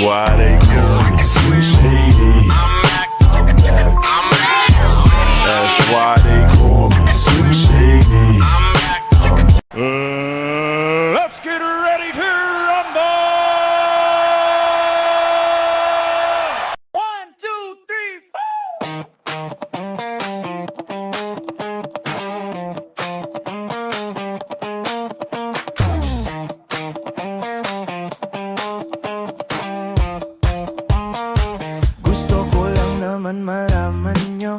why they call me Slim Shady. I'm back. That's why they call me Slim Shady. Let's get ready to rumble! 1, 2, 3, 4! Gusto ko lang naman malaman nyo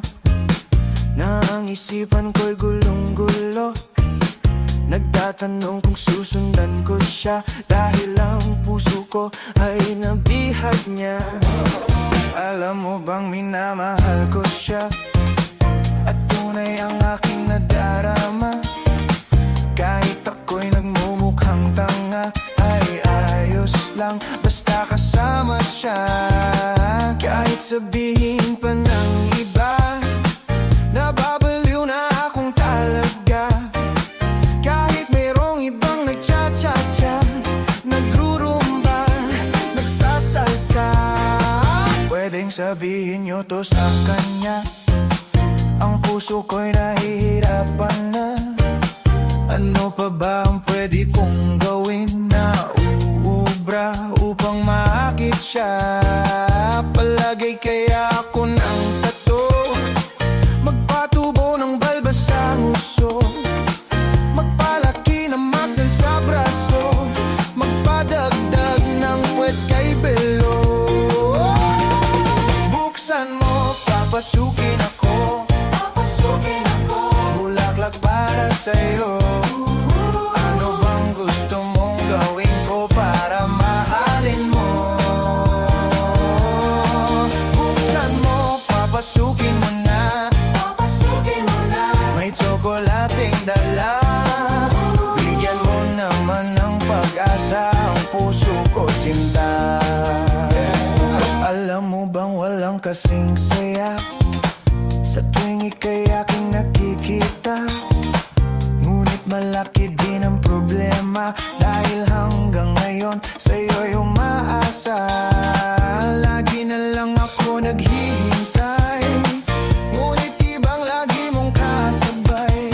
na ang isipan ko'y gulong-gulo. Nagtatanong kung susundan ko siya dahil ang puso ko ay nabihag niya. Alam mo bang minamahal ko siya at tunay ang aking nadarama. Kahit ako'y nagmumukhang tanga ay ayos lang basta kasama siya. Kahit sabihin pa ng iba nababaliw na akong talaga. Kahit mayroong ibang nagcha-cha-cha, nagrurumba, nagsasalsa, pwedeng sabihin nyo to sa kanya. Ang puso ko'y nahihirapan na. Ano pa ba ang pwede kong gawin na uubra upang maakit siya? Palagay kaya ako ng tato, magpatubo ng balbas sa nguso, magpalaki ng muscle sa braso, magpadagdag ng puwet kay belo. Buksan mo, papasukin ako, bulaklak para sa'yo. Ano bang gusto mong gawin ko para mahalin mo? Buksan mo, papasukin mo na, may tsokolating dala. Bigyan mo naman ng pag-asa ang puso ko, sinta. Alam mo bang walang kasing saya sa tuwing ika'y aking nakikita? Ngunit malaki din ang problema dahil hanggang ngayon sa'yo'y umaasa. Lagi na lang ako naghihintay, ngunit ibang lagi mong kasabay.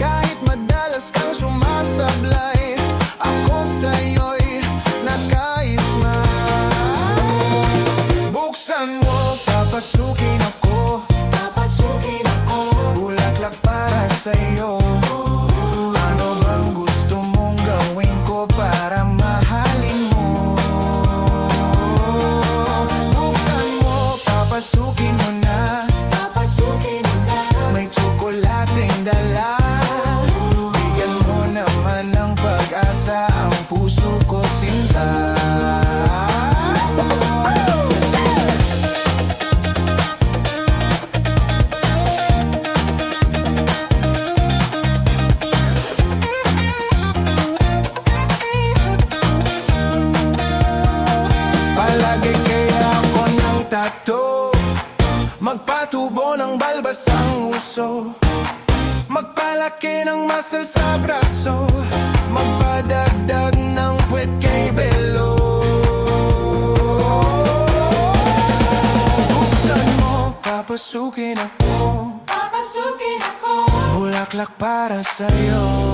Kahit madalas kang sumasablay, ako sa'yo'y nakaisma. Buksan mo, papasukin ako, bulaklak para sa'yo. Ano bang gusto mong gawin ko para mahalin mo? Buksan mo, papasukin mo na, may tsokolating dala. Bigyan mo naman ng pag-asa ang puso ko, sinta. Palagay kaya ako ng tato, magpatubo ng balbas ang uso, magpalaki ng muscle sa braso, magpadagdag ng puwet kay belo. Buksan mo, papasukin ako, bulaklak para sa'yo.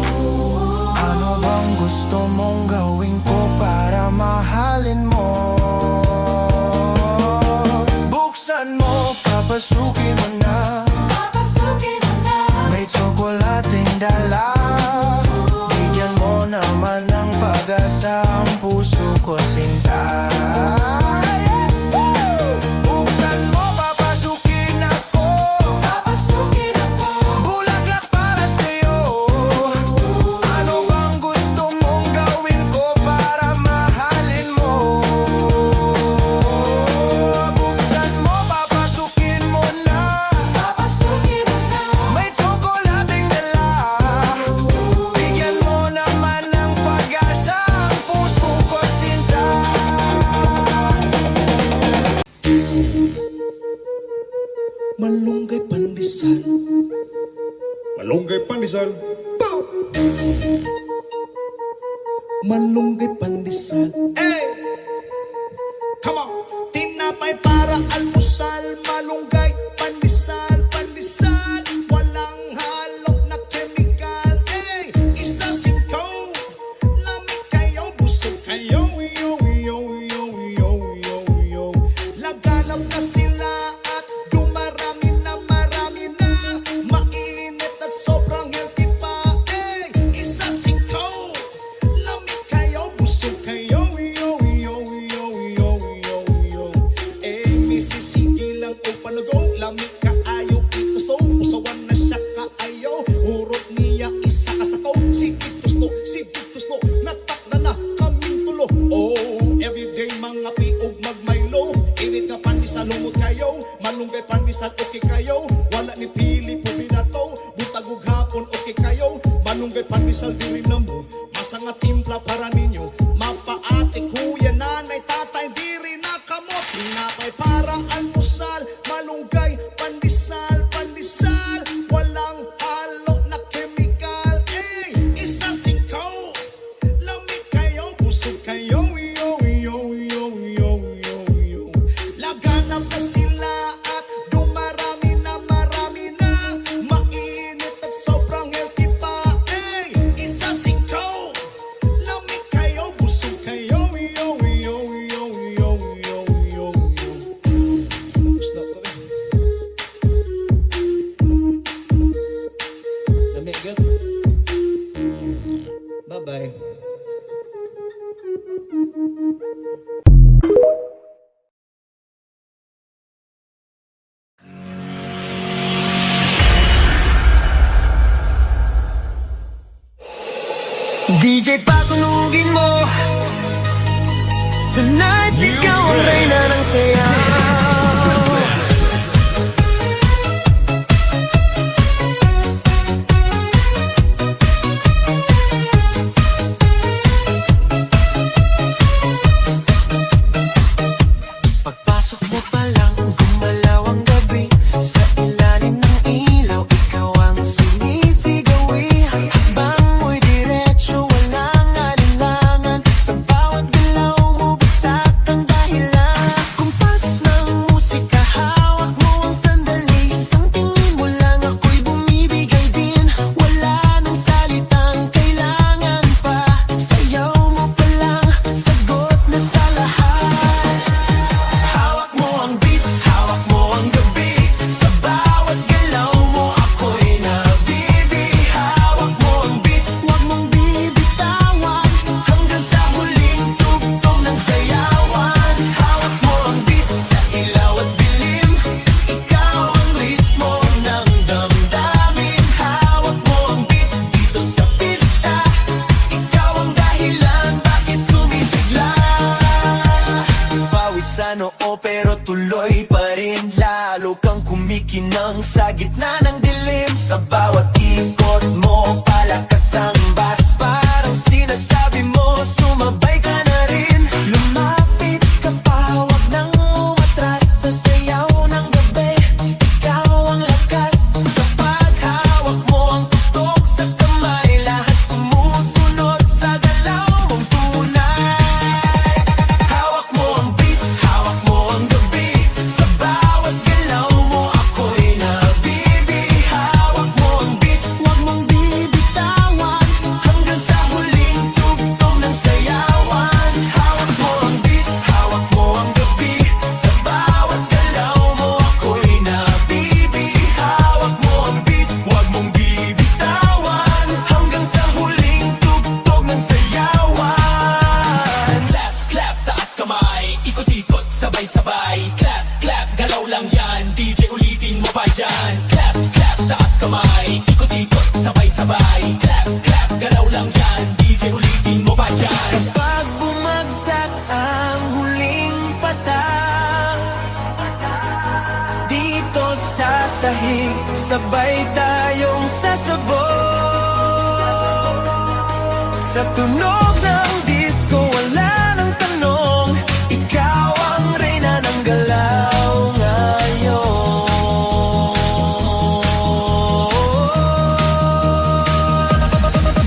Ano bang gusto mong gawin ko para mahalin mo? Buksan mo, papasukin mo na, may tsokolating dala. Bigyan mo naman ng pag-asa ang puso ko, sinta. Buksan mo, papasukin ako, bulaklak para sa'yo. Ano bang gusto mong gawin ko para mahalin mo? Buksan mo, papasukin mo na, may tsokolating dala. Bigyan mo naman ng pag-asa ang puso ko, sinta. Malunggay pandesal. Malunggay pandesal. Malunggay pandesal. Come on. Tinapay para almusal, malunggay, pandesal, pandesal. Walang halo na chemical. Ey, isa singkaw. Lamig kayo, busog kayo. Yo, yo, yo, yo, yo, yo. Laganap na sila at dumarami na, marami na. Mainit at sobrang healthy pa. Ey, isa singkaw. Lamig kayo, busog kayo. Yo, yo, yo, yo, yo, yo. Eh, misisigi lang o panago. Lamig ka ayaw itusto. Usawan na siya kaayaw. Urot niya isa kasakaw. Si Vitusto, natakda na kaming tulo. Oh, everyday mga piog magmaylo. Init nga pandesal, lumot kayo. Malunggay pandesal, okay kayo. Wala ni pili po binato. Butagog hapon, okay kayo. Malunggay pandesal, diri na mo. Masanga timpla para ninyo. Mapaate, kuya, nanay, tatay, diri na kamo. Tinapay parang almusal. Malunggay, pandesal, pandesal. Walang halo na chemical. Ey, isa singkaw. Lamig kayo, busog kayo. Yo, yo, yo, yo, yo, yo. Laganap na sila at dumarami na, marami na. Mainit at sobrang healthy pa. Ey, isa singkaw. Lamig kayo, busog kayo. Yo, yo, yo, yo, yo, yo, yo. Stop kami. Lamig ka? Bye-bye. DJ patunugin mo. Tonight ikaw ang reyna ng sayaw. Pagpasok mo pa lang, gumalaw ang gabi. Sa ilalim ng ilaw, ikaw ang sinisigawi. Habang mo'y diretso, walang alinlangan. Sa bawat galaw mo, bagsak ang dahilan. Kumpas ng musika, hawak mo ang sandali. Isang tingin mo lang, ako'y bumibigay din. Wala nang salitang kailangan pa. Sayaw mo pa lang, sagot na sa lahat. Hawak mo ang beat, hawak mo ang gabi. Sa bawat galaw mo, ako'y nabibi. Hawak mo ang beat, huwag mong bibitawan. Hanggang sa huling tugtog ng sayawan. Hawak mo ang beat, sa ilaw at dilim. Ikaw ang ritmo ng damdamin. Hawak mo ang beat, dito sa pista. Ikaw ang dahilan, bakit sumisigla. Pawisan oo pero tuloy pa rin. Lalo kang kumikinang sa gitna ng dilim. Sa bawat ikot mo, palakas ang bass. Parang sinasabi mo, sumabay ka na rin. Lumapit ka pa, wag nang umatras. Sa sayaw ng gabi, ikaw ang lakas. Sa paghawak mo ang tutok sa kamay, lahat sumusunod sa galaw mong tunay. Hawak mo ang beat, hawak mo ang gabi. Sa bawat galaw mo, ako'y nabibi. Hawak mo ang beat, huwag mong bibitawan. Hanggang sa huling tugtog ng sayawan. Hawak mo ang beat, hawak mo ang gabi. Sa bawat galaw mo, ako'y nabibi. Hawak mo ang beat, huwag mong bibitawan. Hanggang sa huling tugtog ng sayawan. Clap, clap, taas kamay. Ikot-ikot, sabay-sabay. Clap, clap, galaw lang yan. DJ ulitin mo pa dyan. Clap, clap, taas kamay. Ikot-ikot, sabay-sabay. Clap, clap, galaw lang yan. DJ ulitin mo pa dyan. Kapag bumagsak ang huling patak, dito sa sahig, sabay tayong sasabog. Sa tunog ng disco, wala nang tanong. Ikaw ang reyna ng galaw ngayon.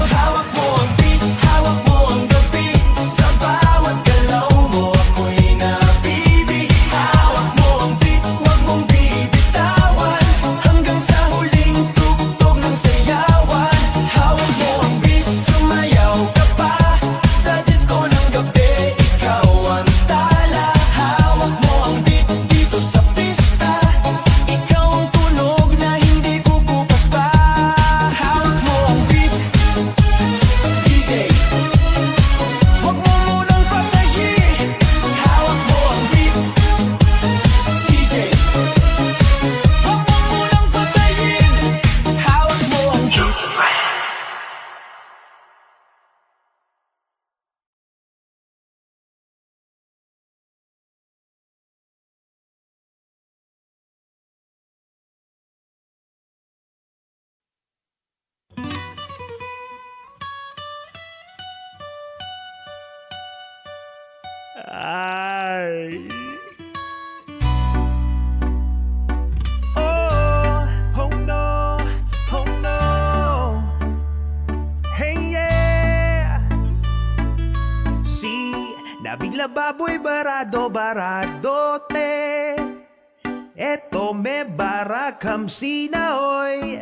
Hawak mo ang beat, hawak mo ang gabi. Sa bawat galaw mo, ako'y nabi. baboy barado baradote. Eto me barakam sinaoy.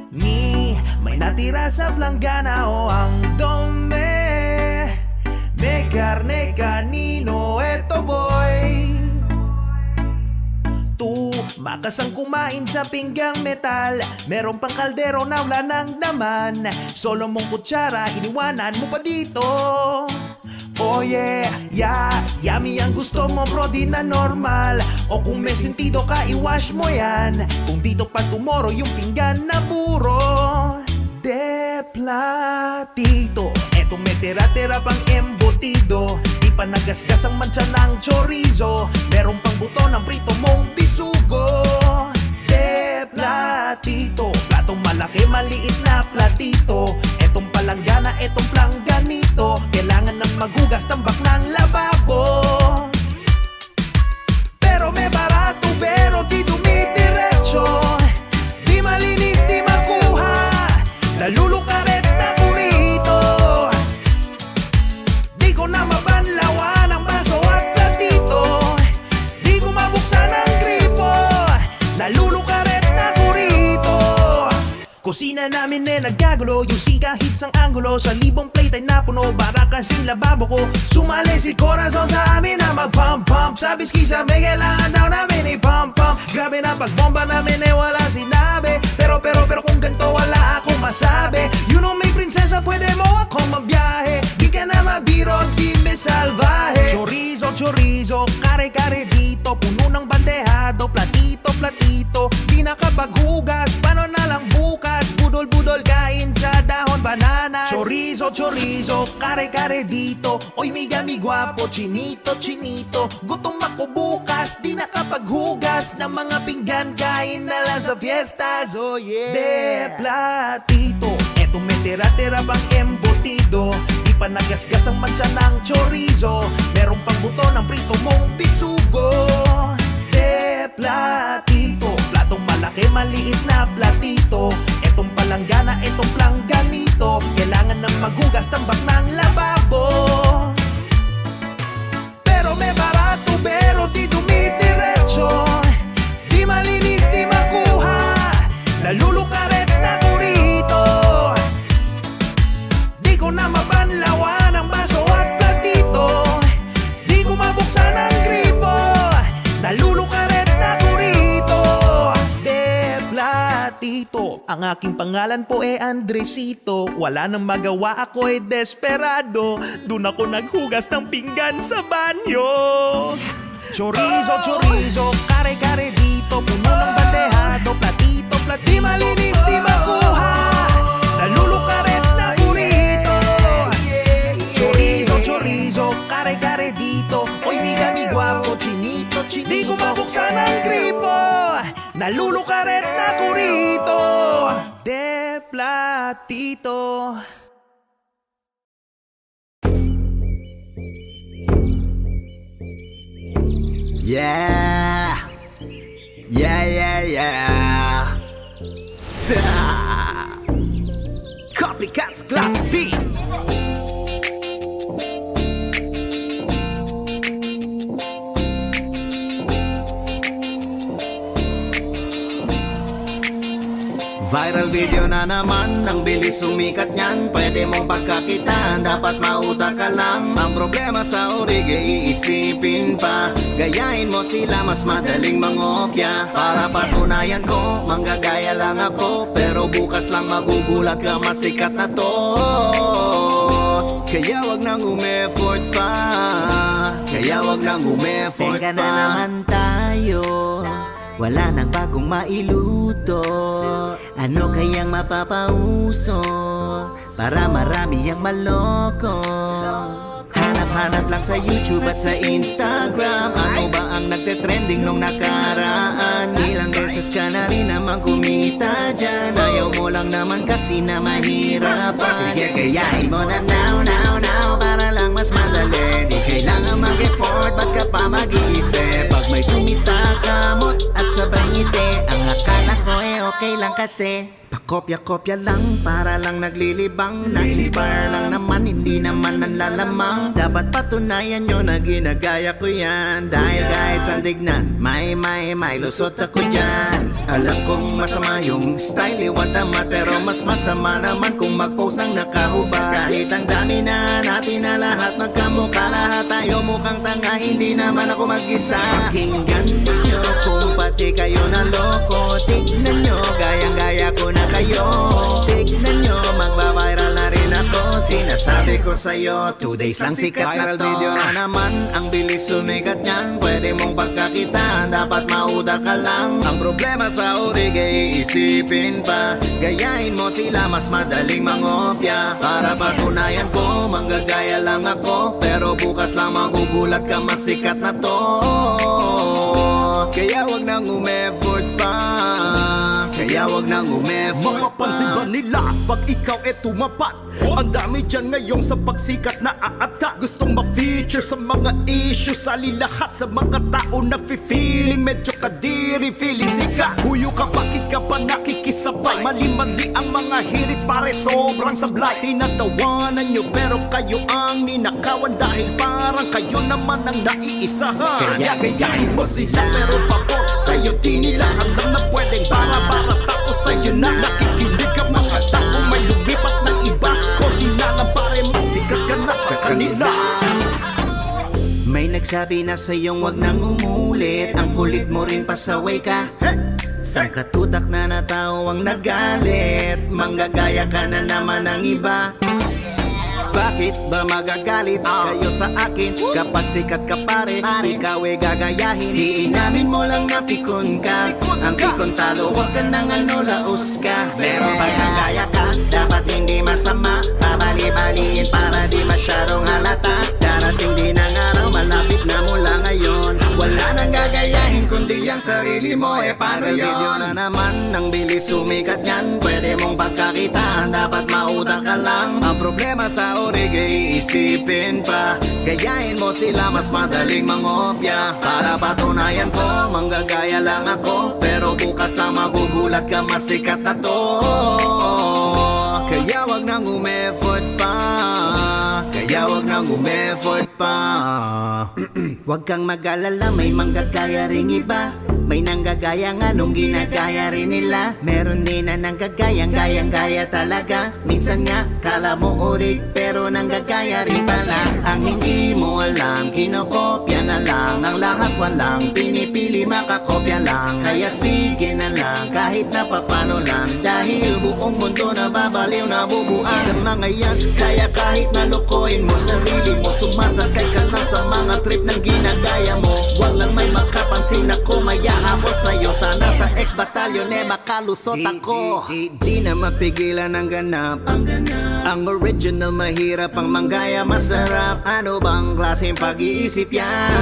Ni may natira sa planggana o ang dome. Me carne kanino eto boy. Tu makasang kumain sa pinggang metal. Meron pang kaldero na wala ng laman. Solo mong kutsara, iniwanan mo pa dito. Oh yeah, yummy ang gusto mo bro, di na normal. O kung may sentido ka, i-wash mo yan. Kung dito pa tomorrow yung pinggan na puro de platito. Eto may tira-tira pang embutido. Di pa nagasgas ang mancha ng chorizo. Meron pang buto ng prito mong bisugo. De platito, platong malaki, maliit na platito. Etong palanggana, etong plangganito. Kailangan ng magugas, tambak ng lababo. Pero may barato, pero di dumidiretso. Di malinis, di makuha. Nalulukaret na kurito. Di ko na mabanlawan ang baso at platito. Di ko mabuksan ang gripo. Nalulukaret na kurito. Kusina namin nagkagulo. Yung sika hits ang angulo. Sa libong plate ay napuno. Para kasing lababo ko. Sumali si Corazon sa amin na mag-pump-pump. Sabi skisa may kailangan daw namin i-pump-pump. Grabe na pagbomba namin wala sinabi. Pero kung ganito wala akong masabi. You know may prinsesa, pwede mo akong mabiyahe. Di ka na mabiro, di me salvaje. Chorizo, kare-kare dito. Puno ng bandehado, platito. Di nakapaghugas, paano na lang bukas. Budol, kain sa dahon bananas. Chorizo, kare-kare dito. Oy mi guwapo, chinito. Gutom ako bukas, di nakapaghugas ng mga pinggan, kain na lang sa fiestas. Oh yeah. De platito, eto may tira-tira pang embutido. Di pa nagasgas ang mancha ng chorizo. Meron pang buto ng prito mong bisugo. De platito, platong malaki, maliit na platito. Etong palanggana, etong plangganito. Kailangan ng magugas, tambak ng lababo. Pero may barato, pero di dumidiretso. Di malinis, di makuha. Nalulukaret na kurito. Di ko na mabanlawan ang baso at platito. Di ko mabuksan ang gripo. Nalulukaret na kurito. De platito. Ang aking pangalan po Andresito. Wala nang magawa, ako desperado. Dun ako naghugas ng pinggan sa banyo. Chorizo, kare-kare dito. Puno ng bandehado, platito. Di malinis, di makuha. Nalulukaret na kurito. Chorizo, kare-kare dito. Oy mi guwapo, chinito. Di ko mabuksan ang gripo. Nalulukaret na kurito. De platito. Yeah. Copycats Class B. Viral video na naman, ang bilis sumikat niyan. Pwede mong pagkakitaan, dapat mautak ka lang. Ang problema sa orig, iisipin pa. Gayahin mo sila, mas madaling mangopya. Para patunayan ko, manggagaya lang ako. Pero bukas lang magugulat ka, masikat na to. Kaya wag nang umeffort pa. Teka na naman tayo, wala nang bagong mailuto. Ano kayang mapapauso para marami ang maloko? Hanap lang sa YouTube at sa Instagram. Ano ba ang nagte-trending nung nakaraan? Ilang beses ka na rin naman kumita dyan. Ayaw mo lang naman kasi na mahirapan. Sige, gayahin mo na now para lang mas madali. Di kailangan mag-effort, ba't ka pa mag-iisip? Pag may sumita, kamot at sabay ngiti, ang akala ko okay lang kasi. Kopya-kopya lang, para lang naglilibang. Na-inspire lang naman, hindi naman nanlalamang. Dapat patunayan nyo na ginagaya ko yan. Dahil kahit sandignan, may lusot ako dyan. Alam kong masama yung style, iwan tamat. Pero mas masama naman kung mag-post ng nakahubad. Kahit ang dami na natin na lahat magkamukha, lahat tayo mukhang tanga, hindi naman ako mag-isa. Pakinggan ninyo kung pati kayo naloko. Tignan nyo, gayang-gaya ko na kayo. Tignan nyo, magba-viral na rin ako. Sinasabi ko sa'yo, 2 days lang sikat na to. Video na naman, ang bilis sumikat niyan. Pwede mong pagkakitaan, dapat mauda ka lang. Ang problema sa urig ay iisipin pa. Gayahin mo sila, mas madaling mangopya. Para patunayan ko, manggagaya lang ako. Pero bukas lang magugulat ka, mas sikat na to. Kaya wag nang umeffort pa. Kaya wag nang umeffort pa. Mapapansin ba nila pag ikaw e tumapat? Ang dami dyan ngayon sa pagsikat na aata. Gustong ma-feature sa mga issues. Sali lahat sa mga tao na feeling medyo kadiri, feeling sikat. Huyo ka, bakit ka pa nakikisabay? Mali-mali ang mga hirit, pare sobrang sablay. Tinatawanan nyo pero kayo ang ninakawan. Dahil parang kayo naman ang naiisahan. Kaya gayahin mo sila pero pabor sa'yo di nila alam na pwedeng bara-bara. Tapos sa'yo na nakikinig ang mga tao. May lumipat ng iba, konti na lang pare, masikat ka na sa kanila. May nagsabi na sa'yong wag nang umulit. Ang kulit mo rin pasaway ka. Sang katutak na na tao ang nagalit. Manggagaya ka na naman ng iba. Bakit ba magagalit kayo sa akin? Kapag sikat ka pare, ikaw ay gagayahin. Di inamin mo lang na pikon ka. Ang pikon talo, wag ka nang laos ka. Pero pag nagaya ka, dapat hindi masama. Babali-baliin para di masyadong halata. Darating din ang araw, malapit na mula ngayon. Wala nang gagayahin kundi ang sarili mo. Paano yun? Video na naman, ang bilis sumikat yan. Pwede mong pagkakitaan, dapat mauda ka lang. Ang problema sa orig ay isipin pa. Gayahin mo sila, mas madaling mangopya. Para patunayan ko, manggagaya lang ako. Pero bukas lang magugulat ka, masikat na to. Kaya wag nang umeffort pa. Kaya wag nang umeffort pa. Wag kang mag-alala, may manggagaya ring iba. May nanggagaya nga nung ginagaya rin nila. Meron din na nanggagayang gayang-gaya talaga. Minsan nga, kala mo urig pero nanggagaya rin pala. Ang hindi mo alam, kinokopya na lang. Ang lahat walang pinipili, makakopya lang. Kaya sige na lang, kahit na papano lang. Dahil buong mundo na babaliw na bubuan. Sa mga yan, kaya kahit na lokohin mo sarili mo, sumasakay ka lang sa mga trip ng ginagaya mo. Wag lang may makapansin ako, maya habol sa'yo. Sana sa ex-batalyon makalusot ako. Di na mapigilan ang ganap. Ang original mahirap, ang manggaya masarap. Ano bang klaseng pag-iisip yan?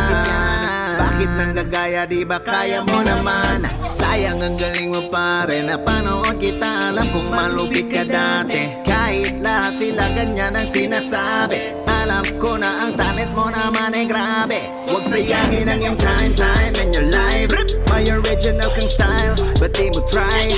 Bakit nanggagaya, di ba kaya mo naman? Sayang ang galing mo pare, napanood kita, alam kong malupit ka dati. Kahit lahat sila ganyan ang sinasabi, alam ko na ang talent mo naman ay grabe. Huwag sayangin ang iyong time and your life. May original kang style, but di mo try.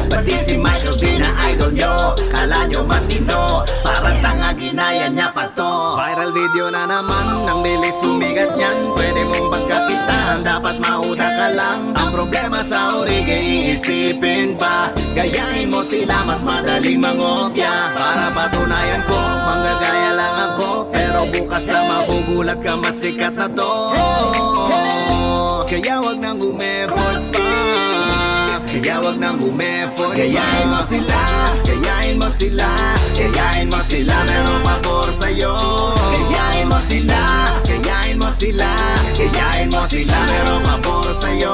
Pati si Michael V na idol nyo, kala nyo matino, parang tanga ginaya niya pa to. Viral video na naman, ang bilis sumigat niyan. Pwede mong pagkakitaan, dapat mauda ka lang. Ang problema sa urig ay iisipin pa. Gayahin mo sila, mas madaling mangopya. Para patunayan ko, manggagaya lang ako. Pero bukas lang magugulat ka, masikat na to. Kaya wag nang umeffort pa. Kaya wag nang umeffort. Gayahin mo sila, gayahin mo sila, gayahin mo sila, merong pabor sa'yo. Gayahin mo sila, gayahin mo sila, gayahin mo sila, merong pabor sa'yo.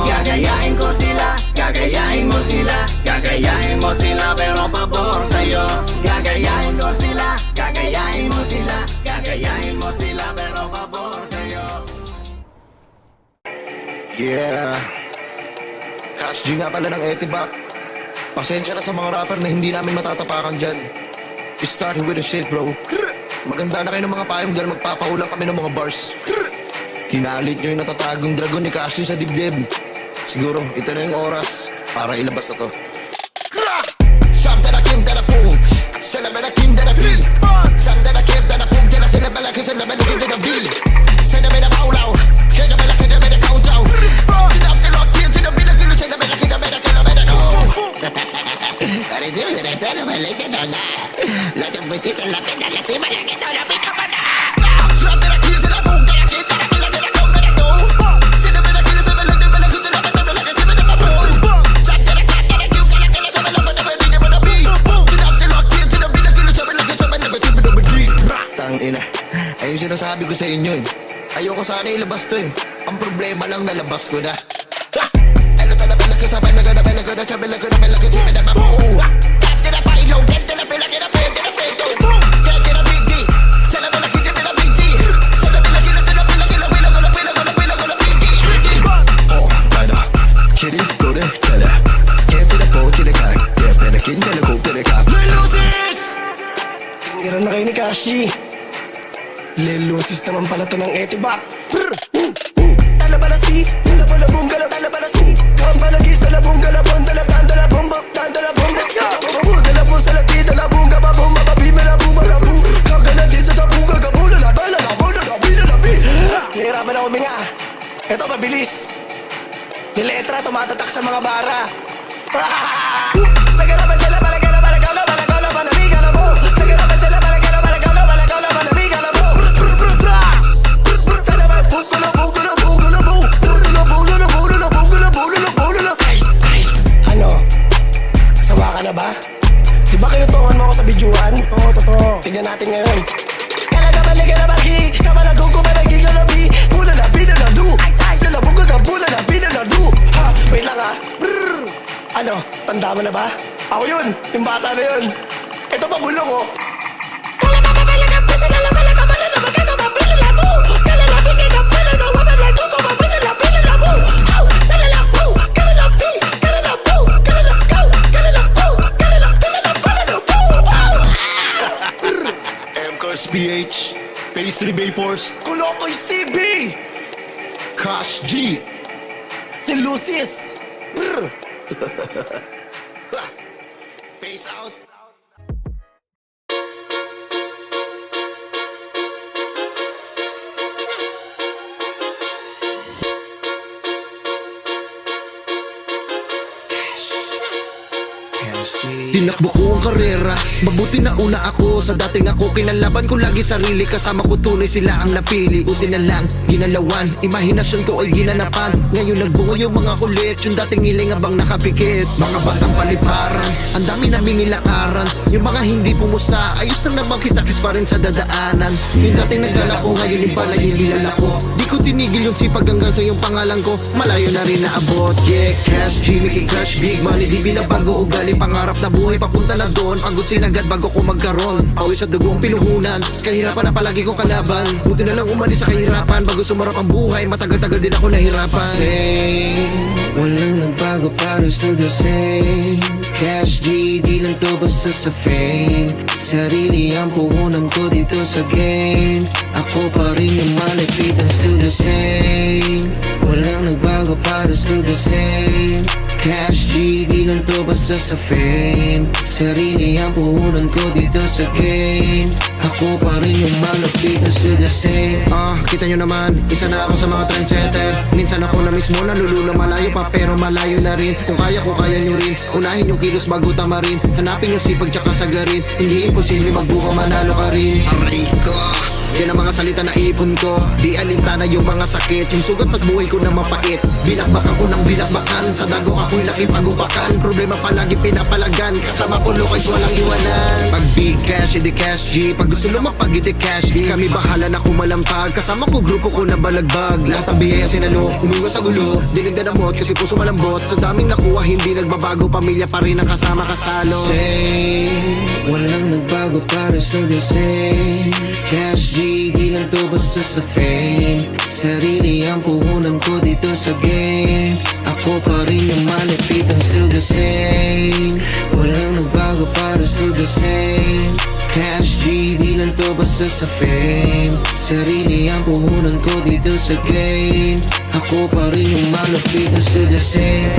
Gagayahin ko sila, gagayahin mo sila, gagayahin mo sila, pero pabor sa'yo. Gagayahin ko sila, gagayahin mo sila, gagayahin mo sila, pero pabor sa'yo. Yeah. Catch G nga pala ng Etibac. Pasensya na sa mga rapper na hindi namin matatapakan dyan. We started with the shit, bro. Maganda na kayo ng mga payong dahil magpapaulang kami ng mga bars. Kinalit nyo yung natatagong dragon ni Cash G sa dibdib. Siguro, ito na yung oras para ilabas na to. Send them a look into the beat. Send them in a bow. Get them in a countdown. Get up the lock, get to the middle, get them in a kilometer. Send them a little bit. Let them put this in the finger. Let's see what I get on a big up. Flop to the keys to the boom. Get a kid to the middle, get a go. Send them in a killer, send them in a killer, like a zip in the boom. Shot to the cat, get a cube, get a killer, send them in a beat, with a beat. Get up the lock, get to the middle, get them in a kilometer. Tang ina, ayun sinasabi ko sa inyo eh. Ayoko sana ilabas to eh. Ang problema lang nalabas ko na. Ano to na pala kasabay na gana pala gana chabela gana pala gana chabela mabuo. Get to the pilo, get to the pila, get a pila, get a pila. Get to the big D, send them in a kid, get a big D. Send them in a kid, send them in a kid, gonna big D. Oh, gana, chiri, go to chala. Get to the boat, to the car. Get to the kid, get a go to the car. Lulusis! Tingnan na kayo ni Kashi. Lelusis naman pala to ng Etibac. Talabalasi, talabalabong, talabalasi. Kambalagis, talabong, galabon, dalabong, dalabong, dalabong sa lati, dalabong, gababong, mababi, malabong, malabong. Kagalagin sa tabong, gagabong, lalabong. Nahirapan ako minga. Ito, mabilis. Niletra, tumatatak sa mga bara. Nagarapan sila, malagala, malamig, alam mo. Nagarapan sila, malagala, malamig, alam mo. Ano? Sawa ka na ba? Di ba kinutungan mo ako sa bidyuhan? Oo, totoo. Tignan natin ngayon. Kalagaman na bagi, kamalagong kumalagi galabi. Bulalabi na ladu. Lalabog ka, bulalabi na ladu. Ha, wait lang ha. Ano, tanda mo na ba? Ako yun, yung bata na yun. Ito pa bulong oh. PH, Pastry Vapors, Kulokoy CB, Cash G, Lucis. Peace out. Tinakbo ko ang karera, mabuti na una ako. Sa dating ako, kinalaban ko lagi sarili. Kasama ko tunay sila ang napili. Buti na lang, ginalawan, imahinasyon ko ay ginanapan. Ngayon nagbungo yung mga kulit, yung dating hiling abang nakapikit. Mga batang paliparan, ang dami naming nilakaran. Yung mga hindi pumusta, ayos lang na bang kitakis pa rin sa dadaanan. Yung dating nagdala ko, ngayon yung pala yung nilala ko. Di ko tinigil yung sipag hanggang sa yung pangalan ko. Malayo na rin naabot, yeah. Cash G, making cash, big money. Di binabago ugali, pangarap na buhay papunta na doon. Pagod sinagad bago ko magkaroon. Pawis sa dugo ang pinuhunan, kahirapan na palagi ko kalaban. Buti na lang umalis sa kahirapan. Bago sumarap ang buhay, matagal-tagal din ako nahirapan. Same, walang nagbago pero still the same. Cash G, di lang to basta sa fame. Sarili ang puhunan ko dito sa game. Ako pa rin yung malapitan, still the same. Walang nagbago pero still the same. Cash G, di lang to basta sa fame. Sarili ang puhunan ko dito sa game. Ako pa rin yung malapitan, still the same. Kita nyo naman, isa na ako sa mga trendsetter. Minsan ako na mismo nalulula, malayo pa pero malayo na rin. Kung kaya ko, kaya nyo rin. Unahin yung kilos bago tamarin. Hanapin yung sipag tsaka sagarin. Hindi imposible magbuka, manalo ka rin. Aray ko, yan ang mga salita na ipon ko. Di alintana yung mga sakit. Yung sugat at buhay ko na mapait. Binakbakan ko ng binakbakan. Sa dago ako'y nakipagupakan. Problema palagi pinapalagan. Kasama ko lokays walang iwanan. Pag big cash, hindi cash G. Pag gusto lumapag, hindi cash D. Kami bahala na kumalampag. Kasama ko grupo ko na balagbag. Lahat ng biyaya sinalo, umiwas sa gulo. Dinig na damot kasi puso malambot. Sa daming nakuha hindi nagbabago. Pamilya pa rin ang kasama kasalo. Same, walang nagbago pero still the same. Cash G, di lang to basta sa fame. Sarili ang puhunan ko dito sa game. Ako pa rin yung malapitan, still the same. Walang nagbago pero still the same. Cash G, di lang to basta sa fame. Sarili ang puhunan ko dito sa game. Ako pa rin yung malapitan, still the same.